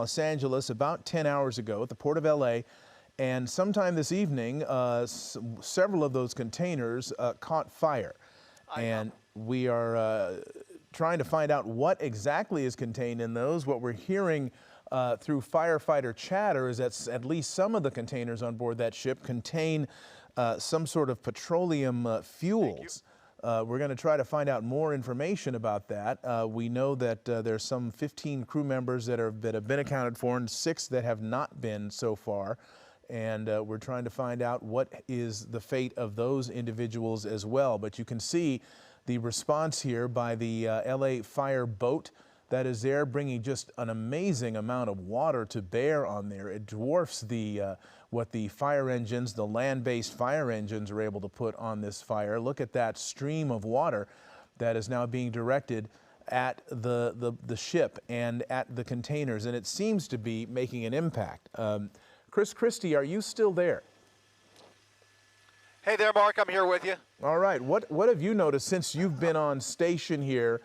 Los Angeles about 10 hours ago at the Port of LA, and sometime this evening, several of those containers caught fire. And we are trying to find out what exactly is contained in those. What we're hearing through firefighter chatter is that at least some of the containers on board that ship contain some sort of petroleum fuels. We're going to try to find out more information about that. We know that there's some 15 crew members that have been accounted for and 6 that have not been so far. And we're trying to find out what is the fate of those individuals as well. But you can see the response here by the LA fire boat that is there, bringing just an amazing amount of water to bear on there. It dwarfs what the fire engines, the land-based fire engines, are able to put on this fire. Look at that stream of water that is now being directed at the ship and at the containers, and it seems to be making an impact. Chris Christie, are you still there? Hey there, Mark. I'm here with you. All right. What have you noticed since you've been on station here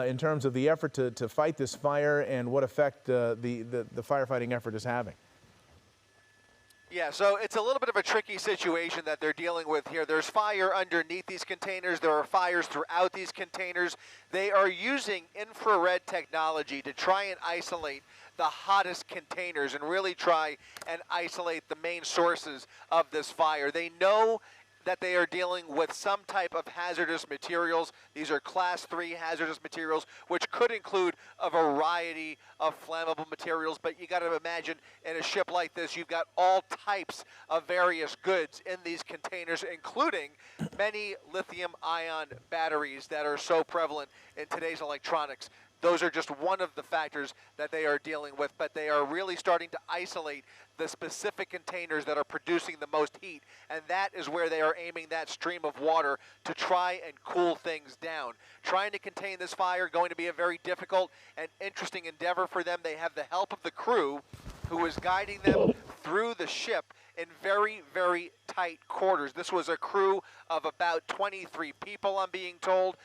in terms of the effort to fight this fire, and what effect the firefighting effort is having? Yeah, so it's a little bit of a tricky situation that they're dealing with here. There's fire underneath these containers. There are fires throughout these containers. They are using infrared technology to try and isolate the hottest containers and really try and isolate the main sources of this fire. They know that they are dealing with some type of hazardous materials. These are class 3 hazardous materials, which could include a variety of flammable materials, but you gotta imagine in a ship like this, you've got all types of various goods in these containers, including many lithium-ion batteries that are so prevalent in today's electronics. Those are just one of the factors that they are dealing with, but they are really starting to isolate the specific containers that are producing the most heat, and that is where they are aiming that stream of water to try and cool things down. Trying to contain this fire going to be a very difficult and interesting endeavor for them. They have the help of the crew who is guiding them through the ship in very, very tight quarters. This was a crew of about 23 people, I'm being told.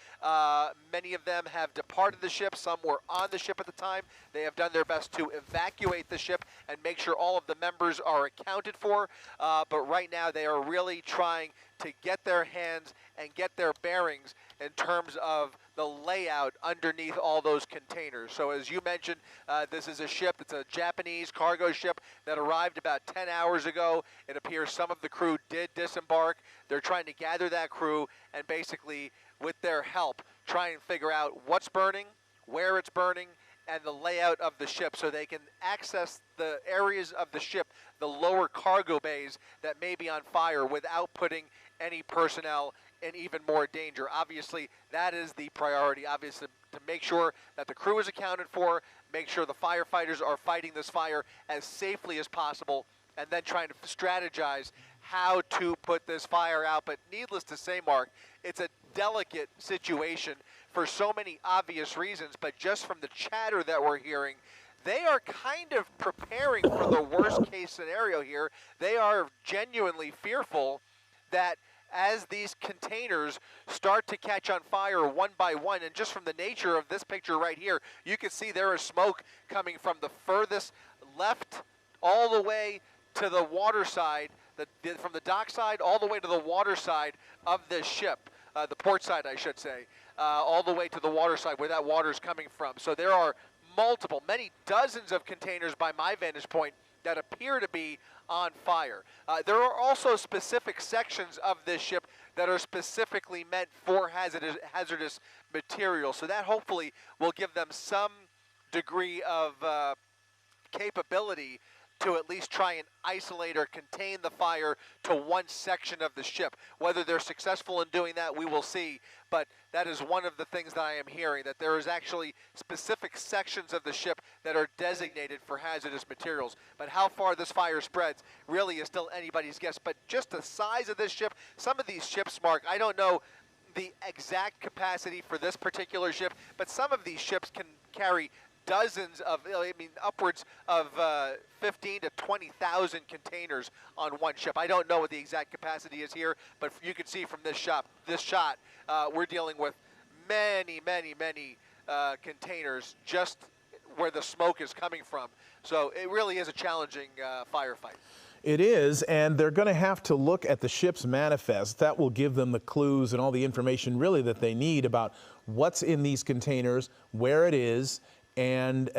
Many of them have departed the ship. Some were on the ship at the time. They have done their best to evacuate the ship and make sure all of the members are accounted for. But right now they are really trying to get their hands and get their bearings in terms of the layout underneath all those containers. So as you mentioned, this is a ship, it's a Japanese cargo ship that arrived about 10 hours ago. It appears some of the crew did disembark. They're trying to gather that crew and basically, with their help, try and figure out what's burning, where it's burning, and the layout of the ship so they can access the areas of the ship, the lower cargo bays that may be on fire without putting any personnel in even more danger. Obviously, that is the priority, obviously, to make sure that the crew is accounted for, make sure the firefighters are fighting this fire as safely as possible, and then trying to strategize how to put this fire out. But needless to say, Mark, it's a delicate situation for so many obvious reasons, but just from the chatter that we're hearing, they are kind of preparing for the worst case scenario here. They are genuinely fearful that as these containers start to catch on fire one by one, and just from the nature of this picture right here, you can see there is smoke coming from the furthest left all the way to the water side, from the dock side all the way to the water side of this ship, the port side I should say, all the way to the water side where that water is coming from. So there are multiple, many dozens of containers by my vantage point that appear to be on fire. There are also specific sections of this ship that are specifically meant for hazardous materials. So that hopefully will give them some degree of capability to at least try and isolate or contain the fire to one section of the ship. Whether they're successful in doing that, we will see. But that is one of the things that I am hearing, that there is actually specific sections of the ship that are designated for hazardous materials. But how far this fire spreads really is still anybody's guess. But just the size of this ship, some of these ships, Mark, I don't know the exact capacity for this particular ship, but some of these ships can carry dozens of, I mean, upwards of 15 to 20,000 containers on one ship. I don't know what the exact capacity is here, but you can see from this shot, we're dealing with many containers just where the smoke is coming from. So it really is a challenging firefight. It is, and they're going to have to look at the ship's manifest. That will give them the clues and all the information really that they need about what's in these containers, where it is, and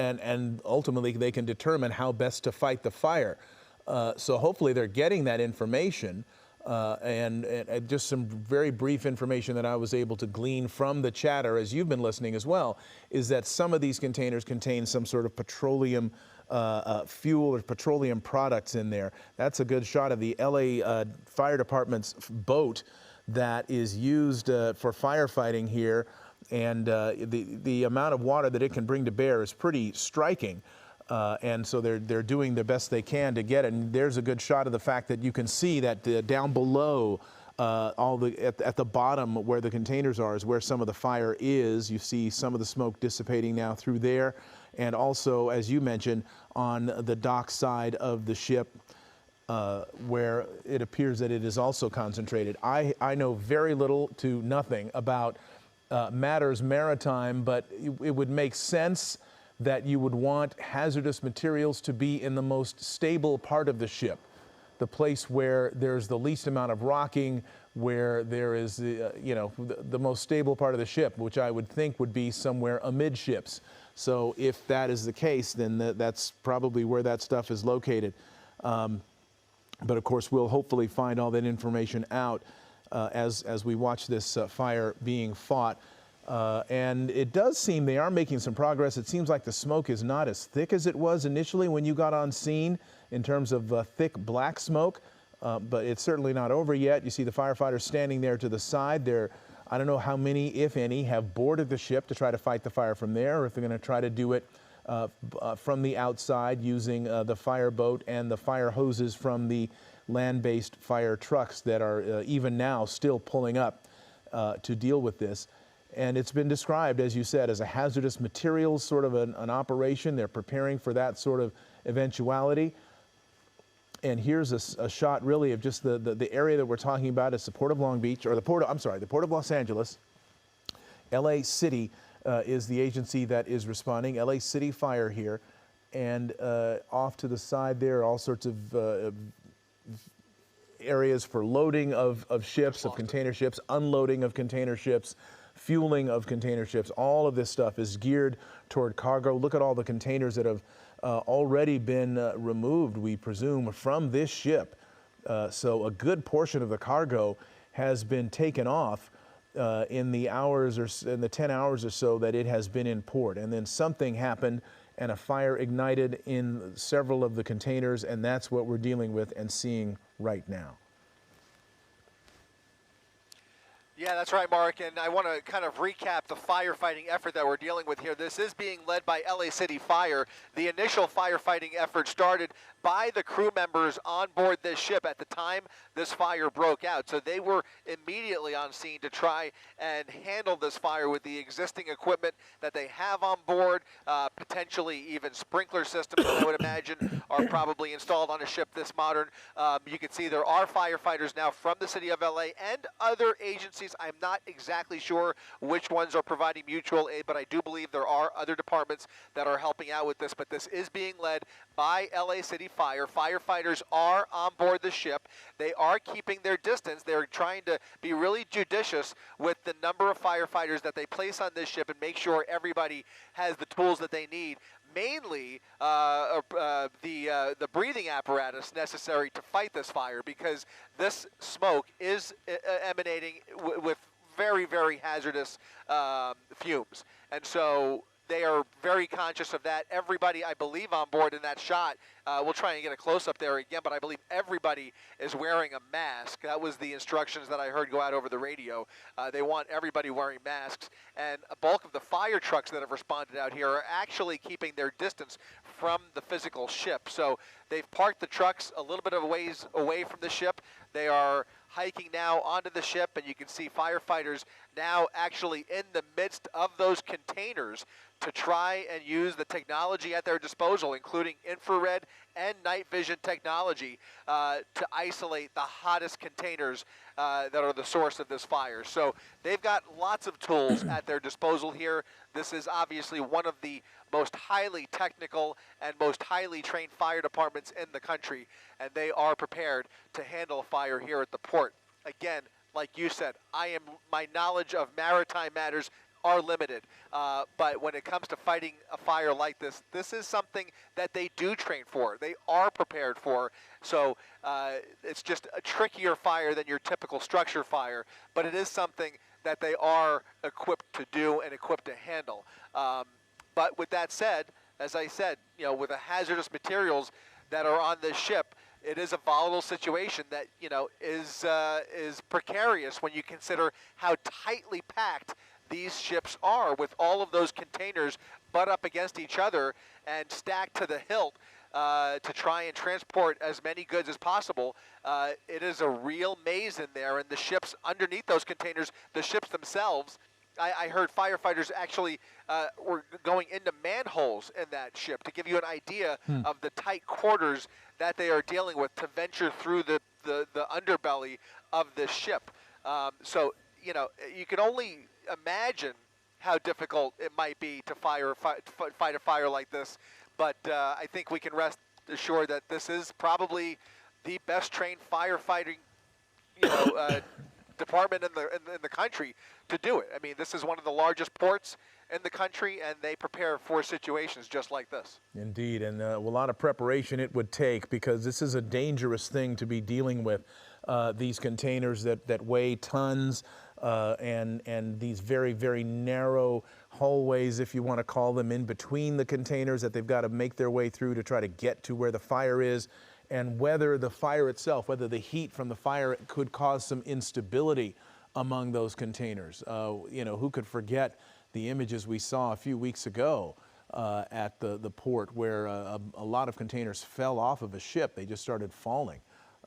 ultimately they can determine how best to fight the fire. So hopefully they're getting that information. And just some very brief information that I was able to glean from the chatter as you've been listening as well, is that some of these containers contain some sort of petroleum fuel or petroleum products in there. That's a good shot of the LA Fire Department's boat that is used for firefighting here, and the amount of water that it can bring to bear is pretty striking. And so they're doing the best they can to get it. And there's a good shot of the fact that you can see that down below, at the bottom where the containers are is where some of the fire is. You see some of the smoke dissipating now through there. And also, as you mentioned, on the dock side of the ship, where it appears that it is also concentrated. I know very little to nothing about matters maritime, but it would make sense that you would want hazardous materials to be in the most stable part of the ship, the place where there's the least amount of rocking, where there is the most stable part of the ship, which I would think would be somewhere amidships. So if that is the case, then that's probably where that stuff is located. But of course, we'll hopefully find all that information out as we watch this fire being fought. And it does seem they are making some progress. It seems like the smoke is not as thick as it was initially when you got on scene in terms of thick black smoke, but it's certainly not over yet. You see the firefighters standing there to the side. I don't know how many, if any, have boarded the ship to try to fight the fire from there, or if they're going to try to do it from the outside using the fireboat and the fire hoses from the land-based fire trucks that are even now still pulling up to deal with this. And it's been described, as you said, as a hazardous materials sort of an operation. They're preparing for that sort of eventuality. And here's a shot really of just the area that we're talking about. It's the Port of Long Beach, or the Port of Los Angeles. LA City is the agency that is responding, LA City Fire here. And off to the side there, all sorts of areas for loading of ships, of container ships, unloading of container ships, fueling of container ships. All of this stuff is geared toward cargo. Look at all the containers that have already been removed, we presume, from this ship. So a good portion of the cargo has been taken off in the 10 hours or so that it has been in port. And then something happened and a fire ignited in several of the containers, and that's what we're dealing with and seeing right now. Yeah, that's right, Mark, and I want to kind of recap the firefighting effort that we're dealing with here. This is being led by LA City Fire. The initial firefighting effort started by the crew members on board this ship at the time this fire broke out. So they were immediately on scene to try and handle this fire with the existing equipment that they have on board, potentially even sprinkler systems that I would imagine are probably installed on a ship this modern. You can see there are firefighters now from the city of LA and other agencies. I'm not exactly sure which ones are providing mutual aid, but I do believe there are other departments that are helping out with this. But this is being led by LA City Fire. Firefighters are on board the ship. They are keeping their distance. They're trying to be really judicious with the number of firefighters that they place on this ship and make sure everybody has the tools that they need. Mainly the breathing apparatus necessary to fight this fire, because this smoke is emanating with very, very hazardous fumes. And so they are very conscious of that. Everybody, I believe, on board in that shot, we'll try and get a close-up there again, but I believe everybody is wearing a mask. That was the instructions that I heard go out over the radio. They want everybody wearing masks, and a bulk of the fire trucks that have responded out here are actually keeping their distance from the physical ship. So they've parked the trucks a little bit of a ways away from the ship. They are hiking now onto the ship, and you can see firefighters now actually in the midst of those containers to try and use the technology at their disposal, including infrared and night vision technology, to isolate the hottest containers that are the source of this fire. So they've got lots of tools at their disposal here. This is obviously one of the most highly technical and most highly trained fire departments in the country, and they are prepared to handle a fire here at the port. Again, like you said, my knowledge of maritime matters are limited, but when it comes to fighting a fire like this, this is something that they do train for. They are prepared for. So it's just a trickier fire than your typical structure fire, but it is something that they are equipped to do and equipped to handle. But with that said, as I said, with the hazardous materials that are on this ship, it is a volatile situation that is precarious when you consider how tightly packed these ships are, with all of those containers butt up against each other and stacked to the hilt to try and transport as many goods as possible. It is a real maze in there, and the ships underneath those containers, the ships themselves, I heard firefighters actually were going into manholes in that ship to give you an idea of the tight quarters that they are dealing with to venture through the underbelly of this ship. So, you can only imagine how difficult it might be to fight a fire like this. But I think we can rest assured that this is probably the best trained firefighting, department in the country to do it. I mean, this is one of the largest ports in the country, and they prepare for situations just like this. Indeed, and a lot of preparation it would take, because this is a dangerous thing to be dealing with. These containers that weigh tons, and these very, very narrow hallways, if you want to call them, in between the containers that they've got to make their way through to try to get to where the fire is. And whether the fire itself, whether the heat from the fire could cause some instability among those containers. Who could forget the images we saw a few weeks ago at the port, where a lot of containers fell off of a ship. They just started falling.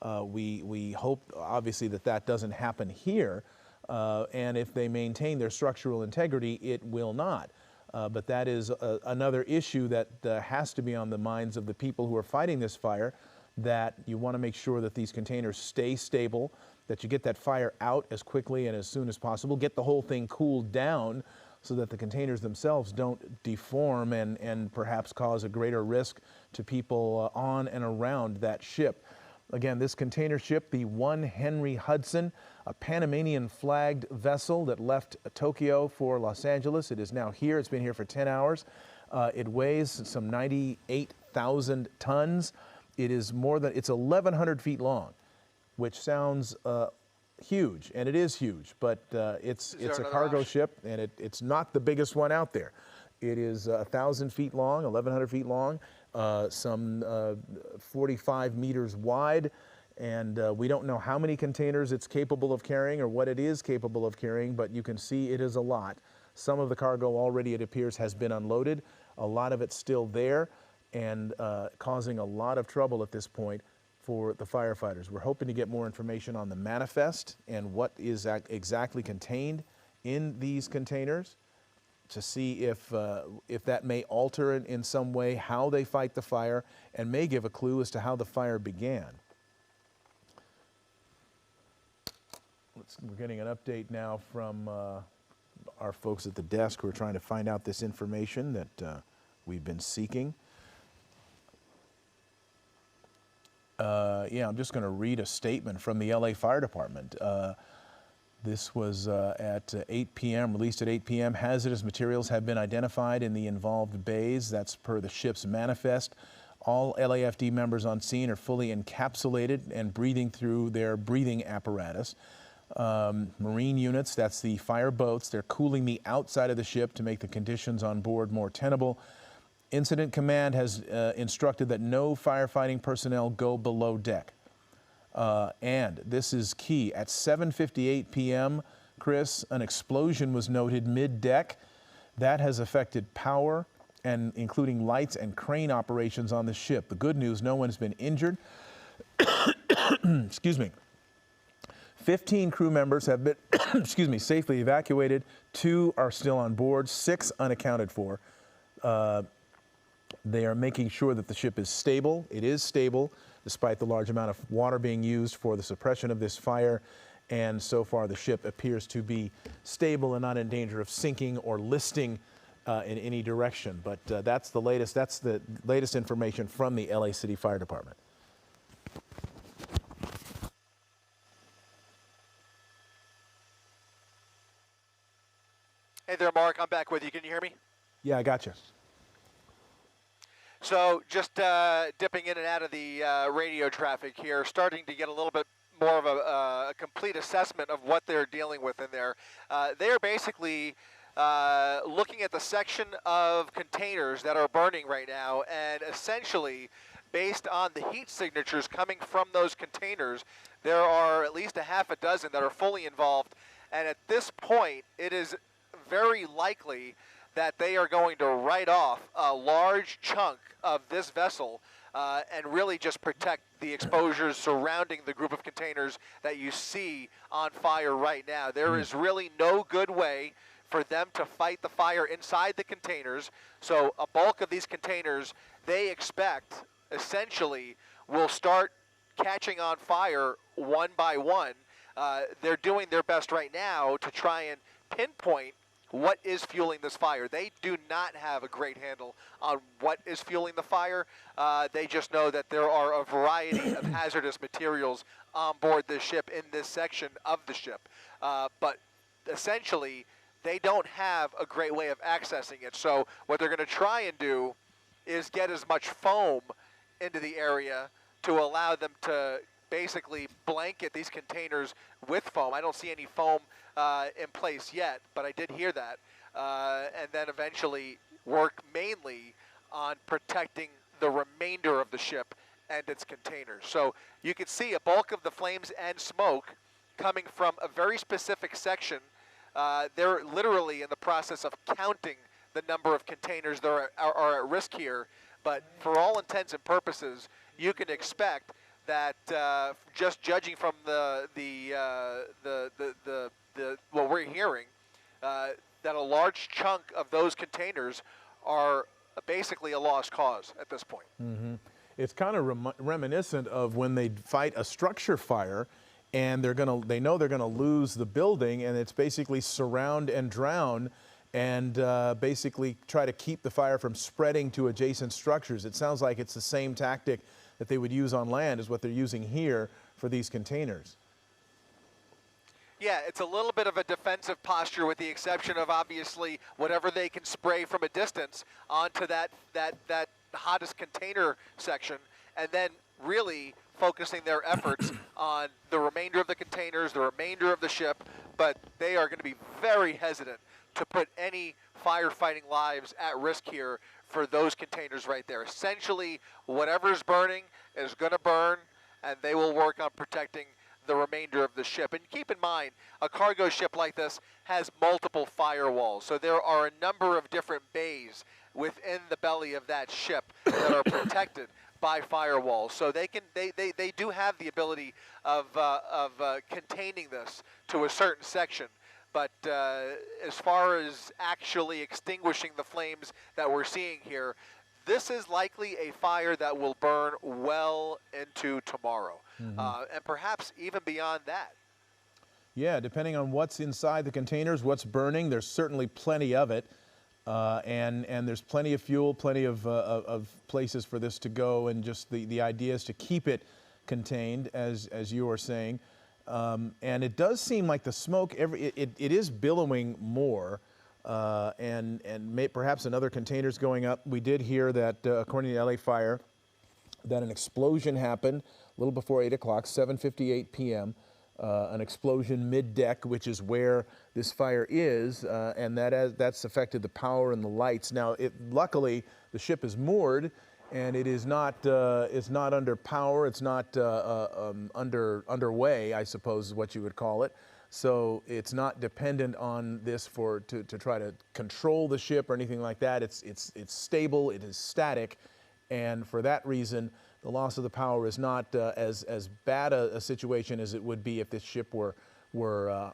We hope, obviously, that doesn't happen here. And if they maintain their structural integrity, it will not. But that is another issue that has to be on the minds of the people who are fighting this fire, that you want to make sure that these containers stay stable, that you get that fire out as quickly and as soon as possible, get the whole thing cooled down so that the containers themselves don't deform and perhaps cause a greater risk to people on and around that ship. Again, this container ship, the 1 Henry Hudson, a Panamanian flagged vessel that left Tokyo for Los Angeles. It is now here. It's been here for 10 hours. It weighs some 98,000 tons. It's 1,100 feet long, which sounds huge, and it is huge, but it's a cargo ship, and it's not the biggest one out there. It is 1,000 feet long, 1,100 feet long, some 45 meters wide, and we don't know how many containers it's capable of carrying or what it is capable of carrying, but you can see it is a lot. Some of the cargo already, it appears, has been unloaded. A lot of it's still there, and causing a lot of trouble at this point for the firefighters. We're hoping to get more information on the manifest and what is exactly contained in these containers, to see if that may alter in some way how they fight the fire, and may give a clue as to how the fire began. We're getting an update now from our folks at the desk who are trying to find out this information that we've been seeking. I'm just going to read a statement from the LA Fire Department. This was at 8 p.m., released at 8 p.m. Hazardous materials have been identified in the involved bays. That's per the ship's manifest. All LAFD members on scene are fully encapsulated and breathing through their breathing apparatus. Marine units, that's the fire boats, they're cooling the outside of the ship to make the conditions on board more tenable. Incident Command has instructed that no firefighting personnel go below deck. And this is key, at 7:58 p.m., Chris, an explosion was noted mid-deck. That has affected power, and including lights and crane operations on the ship. The good news, no one has been injured. Excuse me. 15 crew members have been, excuse me, safely evacuated. 2 are still on board, 6 unaccounted for. They are making sure that the ship is stable. It is stable, despite the large amount of water being used for the suppression of this fire. And so far, the ship appears to be stable and not in danger of sinking or listing in any direction. But that's the latest. That's the latest information from the LA City Fire Department. Hey there, Mark. I'm back with you. Can you hear me? Yeah, I got you. So just dipping in and out of the radio traffic here, starting to get a little bit more of a complete assessment of what they're dealing with in there. They're basically looking at the section of containers that are burning right now, and essentially, based on the heat signatures coming from those containers, there are at least a half a dozen that are fully involved. And at this point, it is very likely that they are going to write off a large chunk of this vessel and really just protect the exposures surrounding the group of containers that you see on fire right now. There is really no good way for them to fight the fire inside the containers. So a bulk of these containers, they expect, essentially, will start catching on fire one by one. They're doing their best right now to try and pinpoint what is fueling this fire. They do not have a great handle on what is fueling the fire. They just know that there are a variety of hazardous materials on board this ship in this section of the ship. But essentially, they don't have a great way of accessing it. So what they're going to try and do is get as much foam into the area to allow them to basically blanket these containers with foam. I don't see any foam in place yet, but I did hear that. And then eventually work mainly on protecting the remainder of the ship and its containers. So you can see a bulk of the flames and smoke coming from a very specific section. They're literally in the process of counting the number of containers that are at risk here. But for all intents and purposes, you can expect that just judging from what we're hearing, that a large chunk of those containers are basically a lost cause at this point. Mm-hmm. It's kind of reminiscent of when they fight a structure fire, and they know they're gonna lose the building, and it's basically surround and drown, and basically try to keep the fire from spreading to adjacent structures. It sounds like it's the same tactic that they would use on land is what they're using here for these containers. Yeah, it's a little bit of a defensive posture, with the exception of obviously whatever they can spray from a distance onto that hottest container section, and then really focusing their efforts on the remainder of the containers, the remainder of the ship. But they are going to be very hesitant to put any firefighting lives at risk here for those containers right there. Essentially, whatever's burning is going to burn, and they will work on protecting the remainder of the ship. And keep in mind, a cargo ship like this has multiple firewalls, so there are a number of different bays within the belly of that ship that are protected by firewalls. So they do have the ability of containing this to a certain section. But as far as actually extinguishing the flames that we're seeing here, this is likely a fire that will burn well into tomorrow, and perhaps even beyond that. Yeah, depending on what's inside the containers, what's burning, there's certainly plenty of it, and there's plenty of fuel, plenty of places for this to go, and just the idea is to keep it contained, as you were saying. And it does seem like the smoke, it is billowing more, and perhaps another containers going up. We did hear that, according to the LA Fire, that an explosion happened a little before 8 o'clock, 7:58 p.m., an explosion mid-deck, which is where this fire is, and that's affected the power and the lights. Now, luckily, the ship is moored, and it is not under power. It's not underway, I suppose is what you would call it. So it's not dependent on this to try to control the ship or anything like that. It's stable. It is static, And for that reason, the loss of the power is not as bad a situation as it would be if this ship were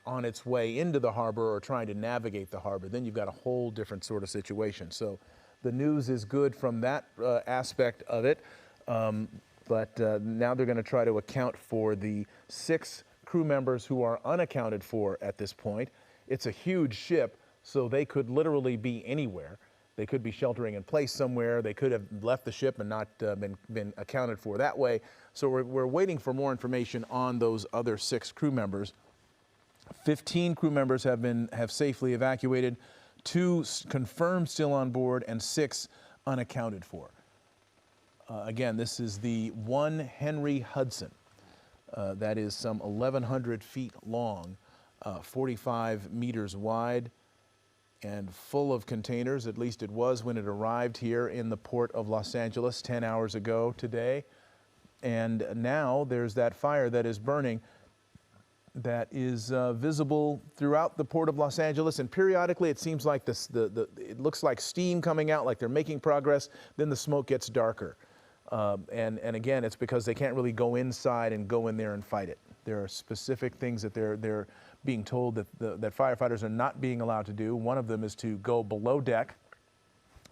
on its way into the harbor or trying to navigate the harbor. Then you've got a whole different sort of situation. So the news is good from that aspect of it. But now they're going to try to account for the 6 crew members who are unaccounted for at this point. It's a huge ship, so they could literally be anywhere. They could be sheltering in place somewhere. They could have left the ship and not been accounted for that way. So we're waiting for more information on those other 6 crew members. 15 crew members have safely evacuated, 2 confirmed still on board, and 6 unaccounted for. Again, this is the 1 Henry Hudson. That is some 1,100 feet long, 45 meters wide, and full of containers. At least it was when it arrived here in the port of Los Angeles 10 hours ago today. And now there's that fire that is burning that is visible throughout the port of Los Angeles, and periodically it seems like it looks like steam coming out, like they're making progress, then the smoke gets darker. And again, it's because they can't really go inside and go in there and fight it. There are specific things that they're being told that firefighters are not being allowed to do. One of them is to go below deck.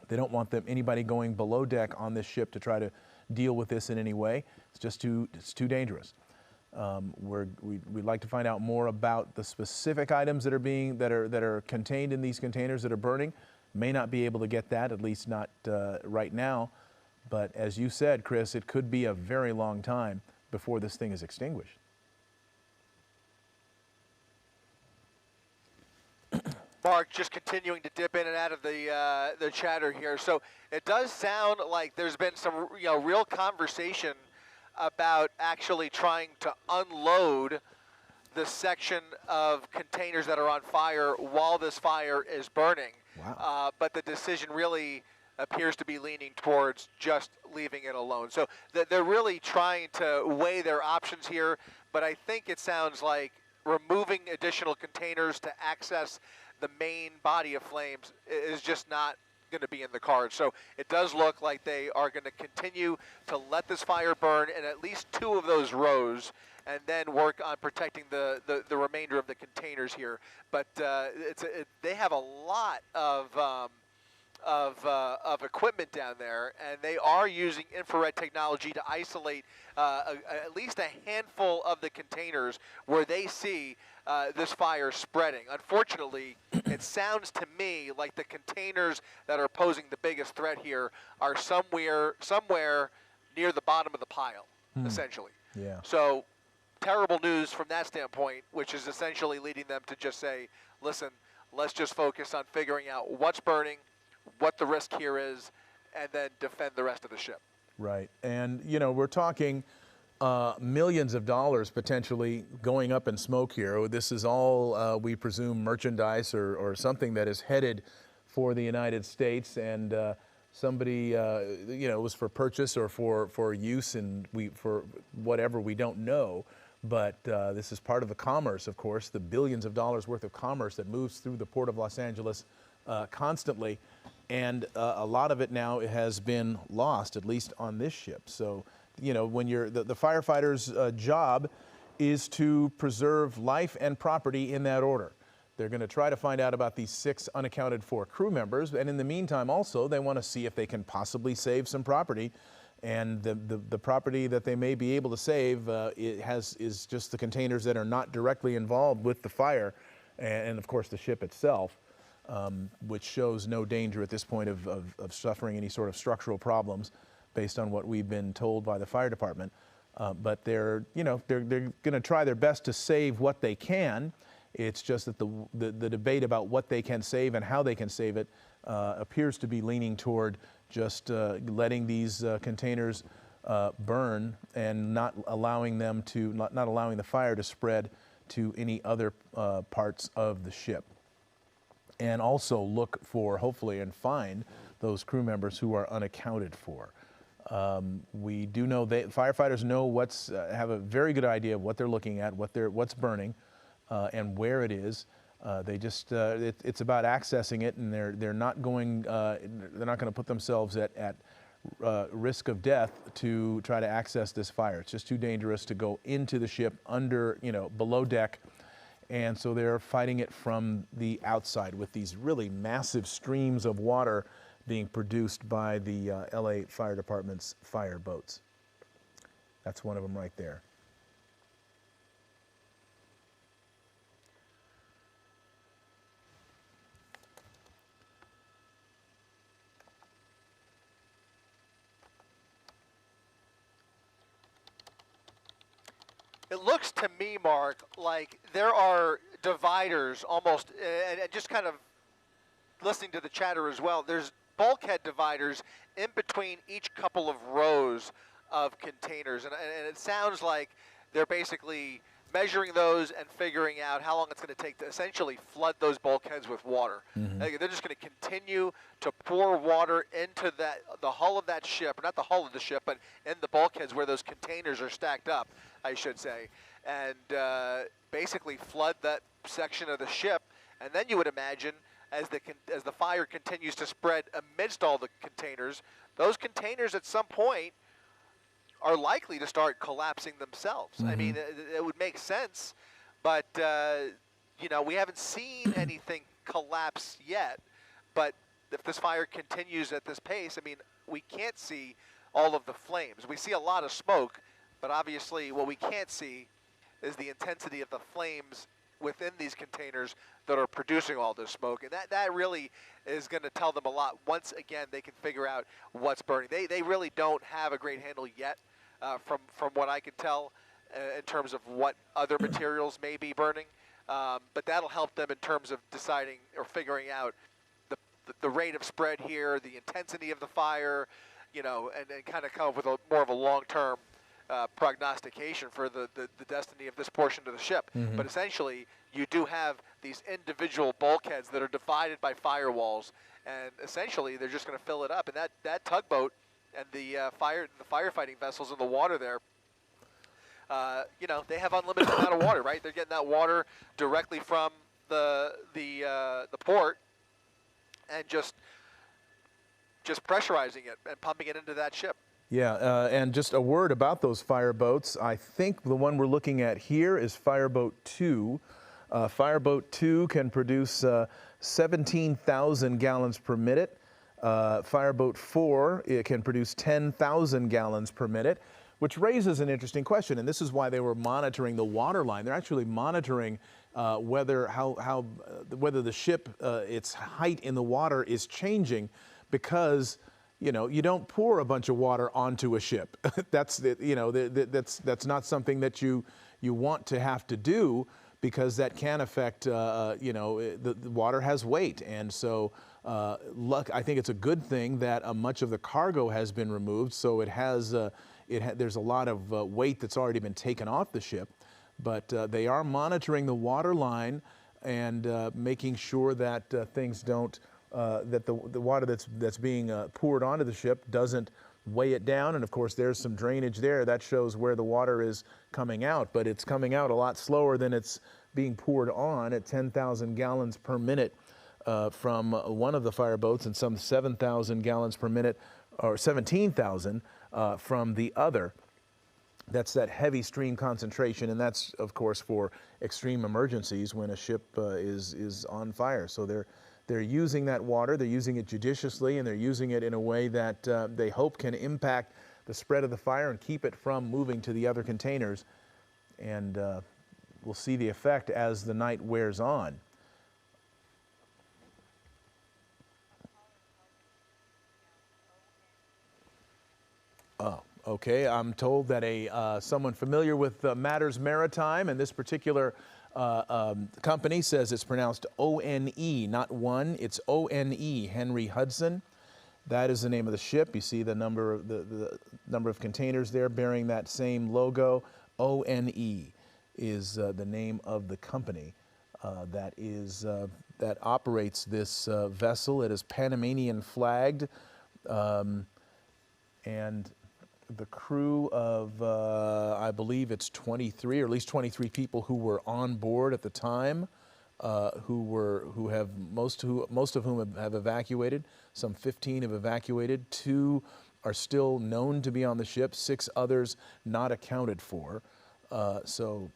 They don't want anybody going below deck on this ship to try to deal with this in any way. It's too dangerous. We'd like to find out more about the specific items that are contained in these containers that are burning. May not be able to get that, at least not right now. But as you said, Chris, it could be a very long time before this thing is extinguished. Mark, just continuing to dip in and out of the chatter here. So it does sound like there's been some real conversation about actually trying to unload the section of containers that are on fire while this fire is burning. Wow. But the decision really appears to be leaning towards just leaving it alone. So they're really trying to weigh their options here, but I think it sounds like removing additional containers to access the main body of flames is just not going to be in the cards. So it does look like they are going to continue to let this fire burn in at least 2 of those rows, and then work on protecting the remainder of the containers here. But they have a lot of equipment down there, and they are using infrared technology to isolate at least a handful of the containers where they see this fire spreading. Unfortunately, it sounds to me like the containers that are posing the biggest threat here are somewhere near the bottom of the pile, essentially. Yeah. So terrible news from that standpoint, which is essentially leading them to just say, listen, let's just focus on figuring out what's burning, what the risk here is, and then defend the rest of the ship. Right. And, we're talking millions of dollars potentially going up in smoke here. This is all, we presume, merchandise or something that is headed for the United States, and somebody, it was for purchase or for use, and for whatever, we don't know. But this is part of the commerce, of course, the billions of dollars worth of commerce that moves through the port of Los Angeles constantly. And a lot of it now has been lost, at least on this ship. So, when the firefighter's job is to preserve life and property in that order. They're going to try to find out about these 6 unaccounted for crew members. And in the meantime, also, they want to see if they can possibly save some property. And the property that they may be able to save is just the containers that are not directly involved with the fire, and of course the ship itself. Which shows no danger at this point of suffering any sort of structural problems based on what we've been told by the fire department. But they're going to try their best to save what they can. It's just that the debate about what they can save and how they can save it appears to be leaning toward just letting these containers burn and not allowing the fire to spread to any other parts of the ship. And also look for, hopefully, and find those crew members who are unaccounted for. We do know firefighters know have a very good idea of what they're looking at, what's burning, and where it is. They just it's about accessing it, and they're not going to put themselves at risk of death to try to access this fire. It's just too dangerous to go into the ship under, below deck. And so they're fighting it from the outside with these really massive streams of water being produced by the LA Fire Department's fire boats. That's one of them right there. It looks to me, Mark, like there are dividers almost, and just kind of listening to the chatter as well, there's bulkhead dividers in between each couple of rows of containers. And it sounds like they're basically measuring those and figuring out how long it's going to take to essentially flood those bulkheads with water. They're just going to continue to pour water into the hull of that ship, or not the hull of the ship, but in the bulkheads where those containers are stacked up, I should say, and basically flood that section of the ship. And then you would imagine, as the fire continues to spread amidst all the containers, those containers at some point are likely to start collapsing themselves. I mean, it would make sense, but we haven't seen anything collapse yet. But if this fire continues at this pace, I mean, we can't see all of the flames. We see a lot of smoke, but obviously what we can't see is the intensity of the flames within these containers that are producing all this smoke. And that really is going to tell them a lot once again they can figure out what's burning. They really don't have a great handle yet from what I can tell in terms of what other materials may be burning. But that'll help them in terms of deciding or figuring out the rate of spread here, the intensity of the fire, and kind of come up with more of a long-term prognostication for the destiny of this portion of the ship. But essentially, you do have these individual bulkheads that are divided by firewalls, and essentially they're just going to fill it up. And that tugboat and the firefighting vessels in the water there, they have unlimited amount of water, right? They're getting that water directly from the port and just pressurizing it and pumping it into that ship. Yeah, and just a word about those fireboats. I think the one we're looking at here is Fireboat 2. Fireboat 2 can produce 17,000 gallons per minute. Fireboat 4, it can produce 10,000 gallons per minute, which raises an interesting question. And this is why they were monitoring the water line. They're actually monitoring whether the ship, its height in the water is changing, because you don't pour a bunch of water onto a ship. That's not something that you want to have to do, because that can affect, the water has weight. And so I think it's a good thing that much of the cargo has been removed, so there's a lot of weight that's already been taken off the ship. But they are monitoring the water line and making sure that things don't, that the water that's being poured onto the ship doesn't weigh it down. And of course there's some drainage there that shows where the water is coming out, but it's coming out a lot slower than it's being poured on at 10,000 gallons per minute from one of the fireboats, and some 7,000 gallons per minute, or 17,000 from the other. That's that heavy stream concentration, and that's of course for extreme emergencies when a ship is on fire. So they're using that water, they're using it judiciously, and they're using it in a way that they hope can impact the spread of the fire and keep it from moving to the other containers. And we'll see the effect as the night wears on. Oh, okay. I'm told that someone familiar with matters maritime and this particular company says it's pronounced O-N-E, not one. It's O-N-E, Henry Hudson. That is the name of the ship. You see the number of containers there bearing that same logo. O-N-E is the name of the company that operates this vessel. It is Panamanian flagged, and the crew of, I believe it's 23, or at least 23 people who were on board at the time, most of whom have evacuated. Some 15 have evacuated. 2 are still known to be on the ship, 6 others not accounted for. So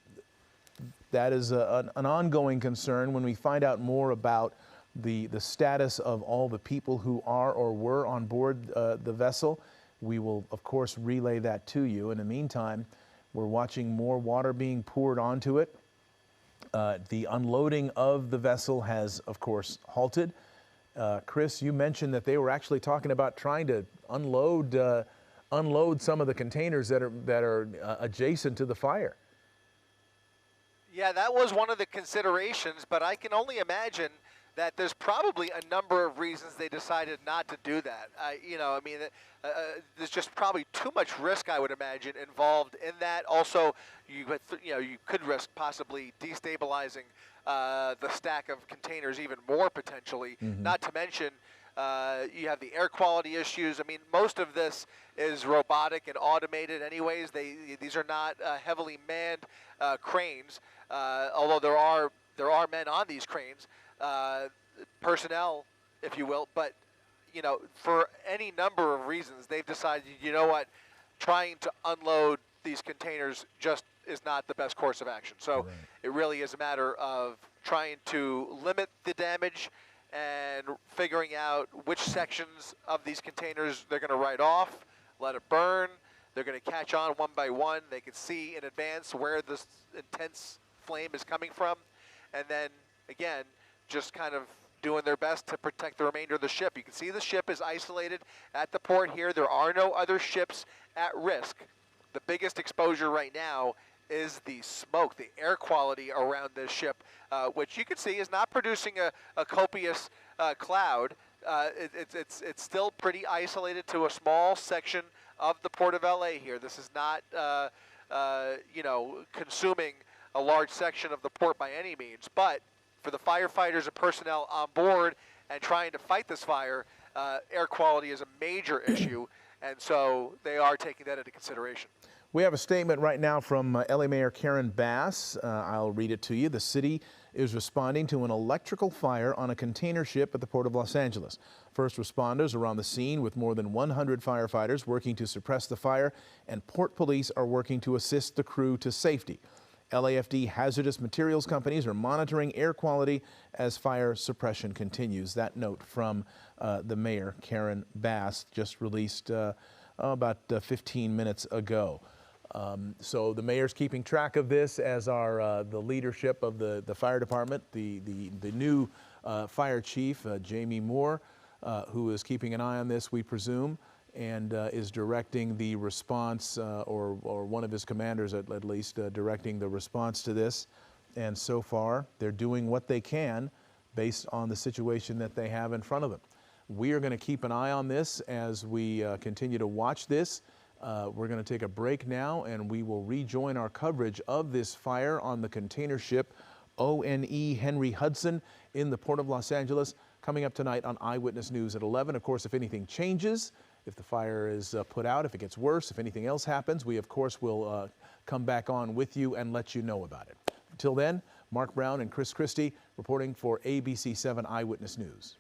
that is an ongoing concern. When we find out more about the status of all the people who are or were on board the vessel, we will, of course, relay that to you. In the meantime, we're watching more water being poured onto it. The unloading of the vessel has, of course, halted. Chris, you mentioned that they were actually talking about trying to unload some of the containers that are adjacent to the fire. Yeah, that was one of the considerations, but I can only imagine that there's probably a number of reasons they decided not to do that. There's just probably too much risk, I would imagine, involved in that. Also, you could risk possibly destabilizing the stack of containers even more potentially. Not to mention, you have the air quality issues. I mean, most of this is robotic and automated anyways. These are not heavily manned cranes, although there are men on these cranes, personnel, if you will. But, for any number of reasons, they've decided, you know what, trying to unload these containers just is not the best course of action. So it really is a matter of trying to limit the damage and figuring out which sections of these containers they're going to write off, let it burn. They're going to catch on one by one. They can see in advance where this intense flame is coming from. And then, again, just kind of doing their best to protect the remainder of the ship. You can see the ship is isolated at the port here. There are no other ships at risk. The biggest exposure right now is the smoke, the air quality around this ship, which you can see is not producing a copious cloud. It's still pretty isolated to a small section of the Port of LA here. This is not, consuming a large section of the port by any means. But for the firefighters and personnel on board and trying to fight this fire, air quality is a major issue, and so they are taking that into consideration. We have a statement right now from LA Mayor Karen Bass. I'll read it to you. The city is responding to an electrical fire on a container ship at the Port of Los Angeles. First responders are on the scene with more than 100 firefighters working to suppress the fire, and port police are working to assist the crew to safety. LAFD hazardous materials companies are monitoring air quality as fire suppression continues. That note from the mayor, Karen Bass, just released about 15 minutes ago. So the mayor's keeping track of this, as are the leadership of the fire department, the new fire chief, Jamie Moore, who is keeping an eye on this, we presume, and is directing the response, or one of his commanders at least, directing the response to this. And so far, they're doing what they can based on the situation that they have in front of them. We are going to keep an eye on this as we continue to watch this. We're going to take a break now, and we will rejoin our coverage of this fire on the container ship ONE Henry Hudson in the Port of Los Angeles, coming up tonight on Eyewitness News at 11. Of course, if anything changes, if the fire is put out, if it gets worse, if anything else happens, we, of course, will come back on with you and let you know about it. Until then, Mark Brown and Chris Christie reporting for ABC 7 Eyewitness News.